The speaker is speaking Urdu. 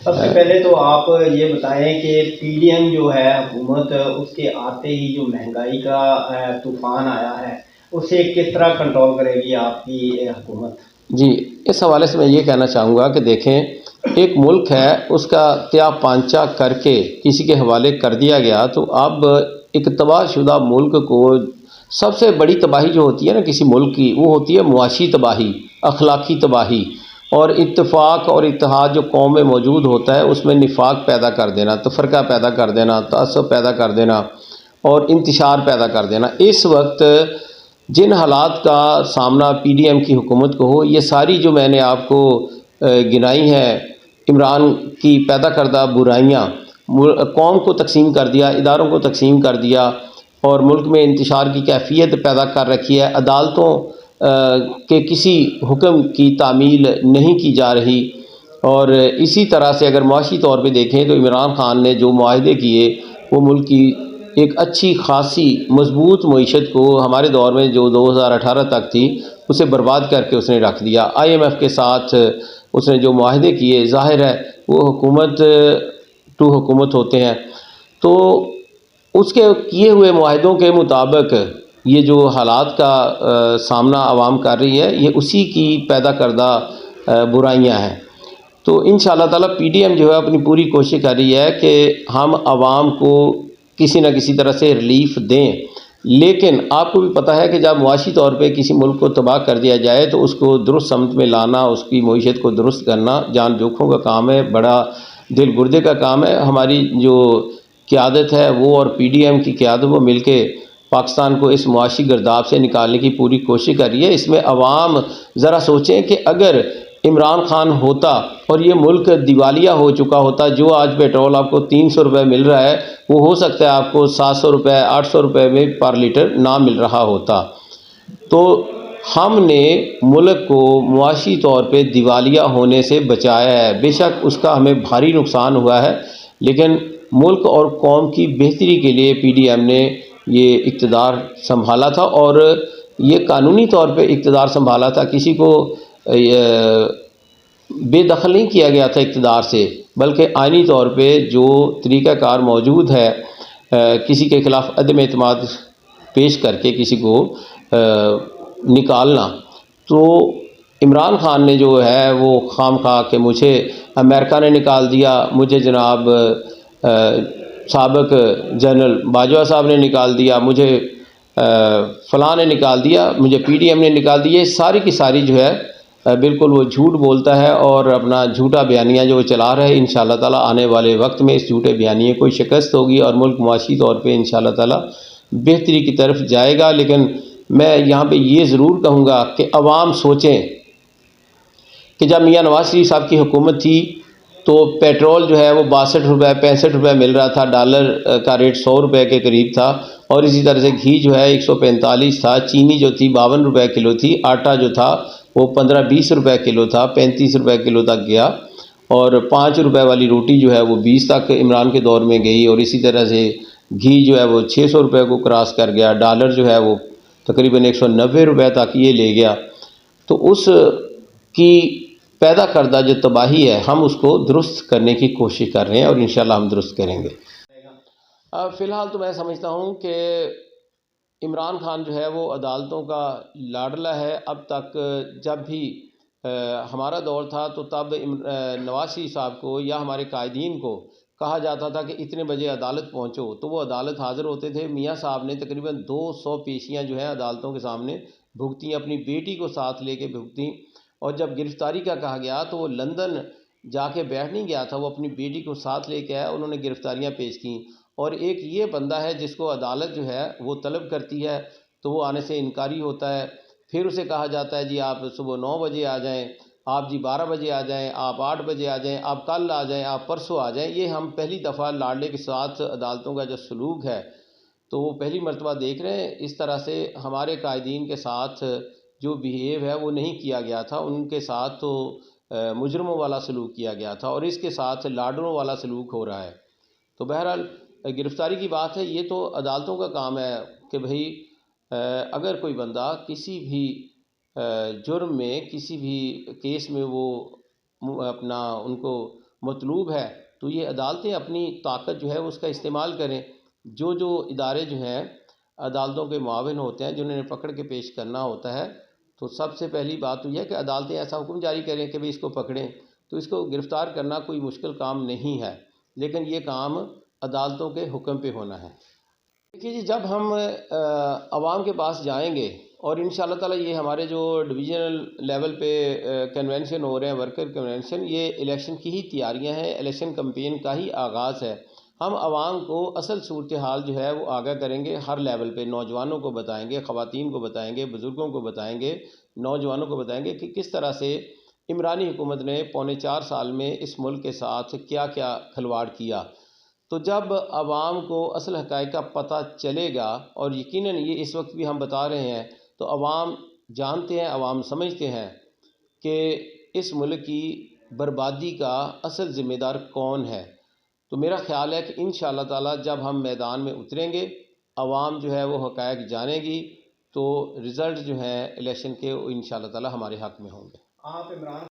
سب سے پہلے تو آپ یہ بتائیں کہ پی ڈی ایم جو ہے حکومت، اس کے آتے ہی جو مہنگائی کا طوفان آیا ہے، اسے کس طرح کنٹرول کرے گی آپ کی حکومت؟ جی، اس حوالے سے میں یہ کہنا چاہوں گا کہ دیکھیں، ایک ملک ہے، اس کا تیا پانچا کر کے کسی کے حوالے کر دیا گیا، تو اب ایک تباہ شدہ ملک کو سب سے بڑی تباہی جو ہوتی ہے نا کسی ملک کی، وہ ہوتی ہے معاشی تباہی، اخلاقی تباہی، اور اتفاق اور اتحاد جو قوم میں موجود ہوتا ہے اس میں نفاق پیدا کر دینا، تفرقہ پیدا کر دینا، تعصب پیدا کر دینا اور انتشار پیدا کر دینا۔ اس وقت جن حالات کا سامنا پی ڈی ایم کی حکومت کو ہو، یہ ساری جو میں نے آپ کو گنائی ہیں، عمران کی پیدا کردہ برائیاں، قوم کو تقسیم کر دیا، اداروں کو تقسیم کر دیا، اور ملک میں انتشار کی کیفیت پیدا کر رکھی ہے، عدالتوں کے کسی حکم کی تعمیل نہیں کی جا رہی، اور اسی طرح سے اگر معاشی طور پہ دیکھیں تو عمران خان نے جو معاہدے کیے وہ ملک کی ایک اچھی خاصی مضبوط معیشت کو ہمارے دور میں جو 2018 تک تھی اسے برباد کر کے اس نے رکھ دیا۔ آئی ایم ایف کے ساتھ اس نے جو معاہدے کیے، ظاہر ہے وہ حکومت ٹو حکومت ہوتے ہیں، تو اس کے کیے ہوئے معاہدوں کے مطابق یہ جو حالات کا سامنا عوام کر رہی ہے، یہ اسی کی پیدا کردہ برائیاں ہیں۔ تو ان شاء اللہ تعالیٰ پی ڈی ایم جو ہے اپنی پوری کوشش کر رہی ہے کہ ہم عوام کو کسی نہ کسی طرح سے ریلیف دیں، لیکن آپ کو بھی پتہ ہے کہ جب معاشی طور پہ کسی ملک کو تباہ کر دیا جائے تو اس کو درست سمت میں لانا، اس کی معیشت کو درست کرنا جان جوکھوں کا کام ہے، بڑا دل گردے کا کام ہے۔ ہماری جو قیادت ہے وہ اور پی ڈی ایم کی قیادت وہ مل کے پاکستان کو اس معاشی گرداب سے نکالنے کی پوری کوشش کر رہی ہے۔ اس میں عوام ذرا سوچیں کہ اگر عمران خان ہوتا اور یہ ملک دیوالیہ ہو چکا ہوتا، جو آج پیٹرول آپ کو 300 روپے مل رہا ہے وہ ہو سکتا ہے آپ کو 700 روپے 800 روپے میں پر لیٹر نہ مل رہا ہوتا۔ تو ہم نے ملک کو معاشی طور پہ دیوالیہ ہونے سے بچایا ہے، بے شک اس کا ہمیں بھاری نقصان ہوا ہے، لیکن ملک اور قوم کی بہتری کے لیے پی ڈی ایم نے یہ اقتدار سنبھالا تھا، اور یہ قانونی طور پہ اقتدار سنبھالا تھا، کسی کو بے دخل نہیں کیا گیا تھا اقتدار سے، بلکہ آئینی طور پہ جو طریقہ کار موجود ہے کسی کے خلاف عدم اعتماد پیش کر کے کسی کو نکالنا، تو عمران خان نے جو ہے وہ خام خواہ کہ مجھے امریکہ نے نکال دیا، مجھے جناب سابق جنرل باجوہ صاحب نے نکال دیا، مجھے فلاں نے نکال دیا، مجھے پی ڈی ایم نے نکال دیا، یہ ساری کی ساری جو ہے بالکل وہ جھوٹ بولتا ہے اور اپنا جھوٹا بیانیہ جو وہ چلا رہے ہیں۔ انشاءاللہ تعالیٰ آنے والے وقت میں اس جھوٹے بیانیے کو شکست ہوگی اور ملک معاشی طور پہ انشاءاللہ تعالیٰ بہتری کی طرف جائے گا۔ لیکن میں یہاں پہ یہ ضرور کہوں گا کہ عوام سوچیں کہ جب میاں نواز شریف صاحب کی حکومت تھی تو پیٹرول جو ہے وہ 62 روپے 65 روپے مل رہا تھا، ڈالر کا ریٹ 100 روپے کے قریب تھا، اور اسی طرح سے گھی جو ہے 145 تھا، چینی جو تھی 52 روپے کلو تھی، آٹا جو تھا وہ 15-20 روپے کلو تھا، 35 روپے کلو تک گیا، اور 5 روپے والی روٹی جو ہے وہ 20 تک عمران کے دور میں گئی، اور اسی طرح سے گھی جو ہے وہ 600 روپے کو کراس کر گیا، ڈالر جو ہے وہ تقریباً 190 روپے تک یہ لے گیا۔ تو اس کی پیدا کردہ جو تباہی ہے ہم اس کو درست کرنے کی کوشش کر رہے ہیں، اور انشاءاللہ ہم درست کریں گے۔ فی الحال تو میں سمجھتا ہوں کہ عمران خان جو ہے وہ عدالتوں کا لاڈلا ہے۔ اب تک جب بھی ہمارا دور تھا تو تب نواز شریف صاحب کو یا ہمارے قائدین کو کہا جاتا تھا کہ اتنے بجے عدالت پہنچو، تو وہ عدالت حاضر ہوتے تھے۔ میاں صاحب نے تقریباً 200 پیشیاں جو ہیں عدالتوں کے سامنے بھگتیں، اپنی بیٹی کو ساتھ لے کے بھگتیں، اور جب گرفتاری کا کہا گیا تو وہ لندن جا کے بیٹھ نہیں گیا تھا، وہ اپنی بیٹی کو ساتھ لے کے آیا، انہوں نے گرفتاریاں پیش کیں۔ اور ایک یہ بندہ ہے جس کو عدالت جو ہے وہ طلب کرتی ہے تو وہ آنے سے انکاری ہوتا ہے، پھر اسے کہا جاتا ہے جی آپ صبح 9 بجے آ جائیں، آپ جی 12 بجے آ جائیں، آپ 8 بجے آ جائیں، آپ کل آ جائیں، آپ پرسوں آ جائیں۔ یہ ہم پہلی دفعہ لاڈلے کے ساتھ عدالتوں کا جو سلوک ہے تو وہ پہلی مرتبہ دیکھ رہے ہیں۔ اس طرح سے ہمارے قائدین کے ساتھ جو بیہیو ہے وہ نہیں کیا گیا تھا، ان کے ساتھ تو مجرموں والا سلوک کیا گیا تھا، اور اس کے ساتھ لاڈلوں والا سلوک ہو رہا ہے۔ تو بہرحال گرفتاری کی بات ہے، یہ تو عدالتوں کا کام ہے کہ بھئی اگر کوئی بندہ کسی بھی جرم میں، کسی بھی کیس میں وہ اپنا ان کو مطلوب ہے تو یہ عدالتیں اپنی طاقت جو ہے اس کا استعمال کریں. جو ادارے جو ہیں عدالتوں کے معاون ہوتے ہیں جنہوں نے پکڑ کے پیش کرنا ہوتا ہے، تو سب سے پہلی بات تو یہ ہے کہ عدالتیں ایسا حکم جاری کریں کہ بھئی اس کو پکڑیں. تو اس کو گرفتار کرنا کوئی مشکل کام نہیں ہے، لیکن یہ کام عدالتوں کے حکم پہ ہونا ہے. دیکھیے جی، جب ہم عوام کے پاس جائیں گے اور انشاءاللہ تعالیٰ یہ ہمارے جو ڈویژنل لیول پہ کنونشن ہو رہے ہیں، ورکر کنونشن، یہ الیکشن کی ہی تیاریاں ہیں، الیکشن کمپین کا ہی آغاز ہے. ہم عوام کو اصل صورتحال جو ہے وہ آگاہ کریں گے، ہر لیول پہ نوجوانوں کو بتائیں گے، خواتین کو بتائیں گے، بزرگوں کو بتائیں گے، نوجوانوں کو بتائیں گے کہ کس طرح سے عمرانی حکومت نے 4.25 سال میں اس ملک کے ساتھ کیا کیا کھلواڑ کیا. تو جب عوام کو اصل حقائق کا پتہ چلے گا، اور یقیناً یہ اس وقت بھی ہم بتا رہے ہیں، تو عوام جانتے ہیں، عوام سمجھتے ہیں کہ اس ملک کی بربادی کا اصل ذمہ دار کون ہے. تو میرا خیال ہے کہ انشاءاللہ تعالیٰ جب ہم میدان میں اتریں گے، عوام جو ہے وہ حقائق جانے گی، تو رزلٹ جو ہیں الیکشن کے وہ انشاءاللہ تعالیٰ ہمارے حق میں ہوں گے. آپ عمران